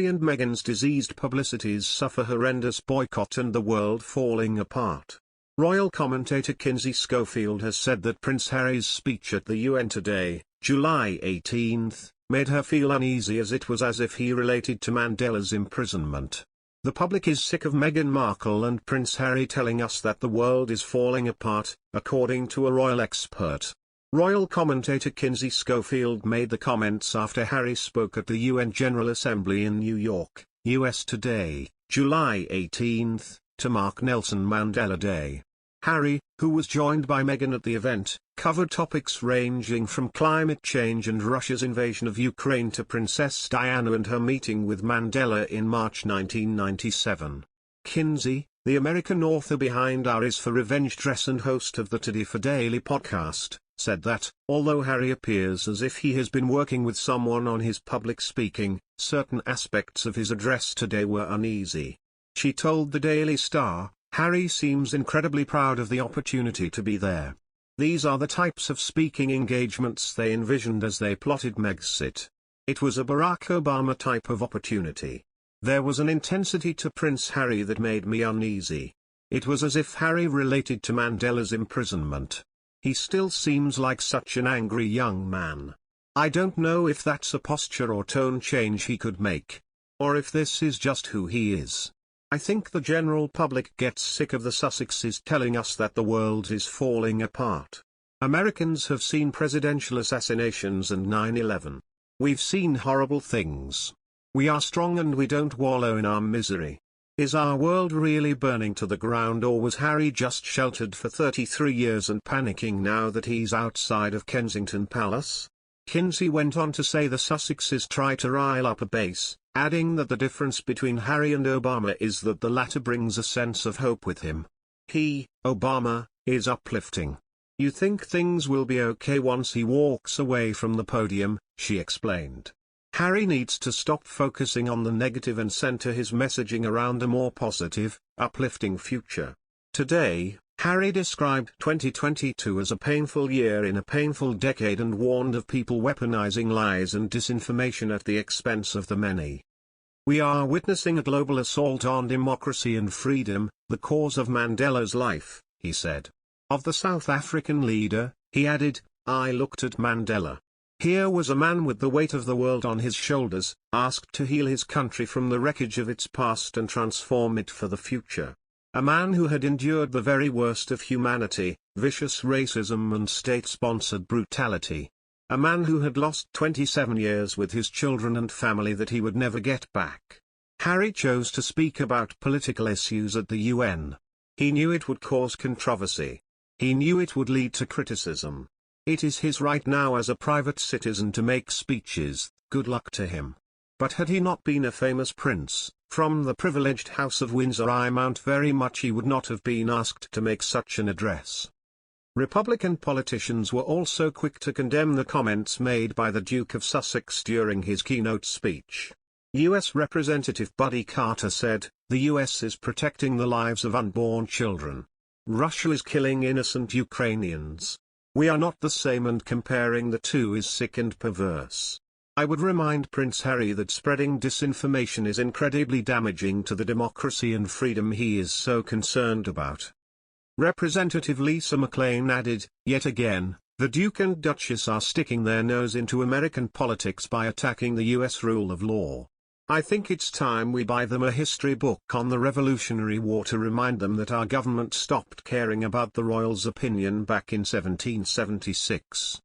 and Meghan's diseased Publicities suffer horrendous boycott and the world falling apart. Royal commentator Kinsey Schofield has said that Prince Harry's speech at the UN today, July 18, made her feel uneasy as it was as if he related to Mandela's imprisonment. The public is sick of Meghan Markle and Prince Harry telling us that the world is falling apart, according to a royal expert. Royal commentator Kinsey Schofield made the comments after Harry spoke at the UN General Assembly in New York, US today, July 18, to mark Nelson Mandela Day. Harry, who was joined by Meghan at the event, covered topics ranging from climate change and Russia's invasion of Ukraine to Princess Diana and her meeting with Mandela in March 1997. Kinsey, the American author behind Our Is for Revenge dress and host of the Today for Daily podcast, said that, although Harry appears as if he has been working with someone on his public speaking, certain aspects of his address today were uneasy. She told the Daily Star, "Harry seems incredibly proud of the opportunity to be there. These are the types of speaking engagements they envisioned as they plotted Megxit. It was a Barack Obama type of opportunity. There was an intensity to Prince Harry that made me uneasy. It was as if Harry related to Mandela's imprisonment. He still seems like such an angry young man. I don't know if that's a posture or tone change he could make. Or if this is just who he is. I think the general public gets sick of the Sussexes telling us that the world is falling apart. Americans have seen presidential assassinations and 9/11. We've seen horrible things. We are strong and we don't wallow in our misery. Is our world really burning to the ground, or was Harry just sheltered for 33 years and panicking now that he's outside of Kensington Palace?" Kinsey went on to say the Sussexes try to rile up a base, adding that the difference between Harry and Obama is that the latter brings a sense of hope with him. He, Obama, is uplifting. "You think things will be okay once he walks away from the podium," she explained. Harry needs to stop focusing on the negative and center his messaging around a more positive, uplifting future. Today, Harry described 2022 as a painful year in a painful decade and warned of people weaponizing lies and disinformation at the expense of the many. "We are witnessing a global assault on democracy and freedom, the cause of Mandela's life," he said. Of the South African leader, he added, "I looked at Mandela. Here was a man with the weight of the world on his shoulders, asked to heal his country from the wreckage of its past and transform it for the future. A man who had endured the very worst of humanity, vicious racism and state-sponsored brutality. A man who had lost 27 years with his children and family that he would never get back." Harry chose to speak about political issues at the UN. He knew it would cause controversy. He knew it would lead to criticism. It is his right now as a private citizen to make speeches, good luck to him. But had he not been a famous prince, from the privileged House of Windsor, I doubt very much he would not have been asked to make such an address. Republican politicians were also quick to condemn the comments made by the Duke of Sussex during his keynote speech. U.S. Representative Buddy Carter said, "The U.S. is protecting the lives of unborn children. Russia is killing innocent Ukrainians. We are not the same, and comparing the two is sick and perverse. I would remind Prince Harry that spreading disinformation is incredibly damaging to the democracy and freedom he is so concerned about." Representative Lisa McLean added, "Yet again, the Duke and Duchess are sticking their nose into American politics by attacking the U.S. rule of law. I think it's time we buy them a history book on the Revolutionary War to remind them that our government stopped caring about the royals' opinion back in 1776.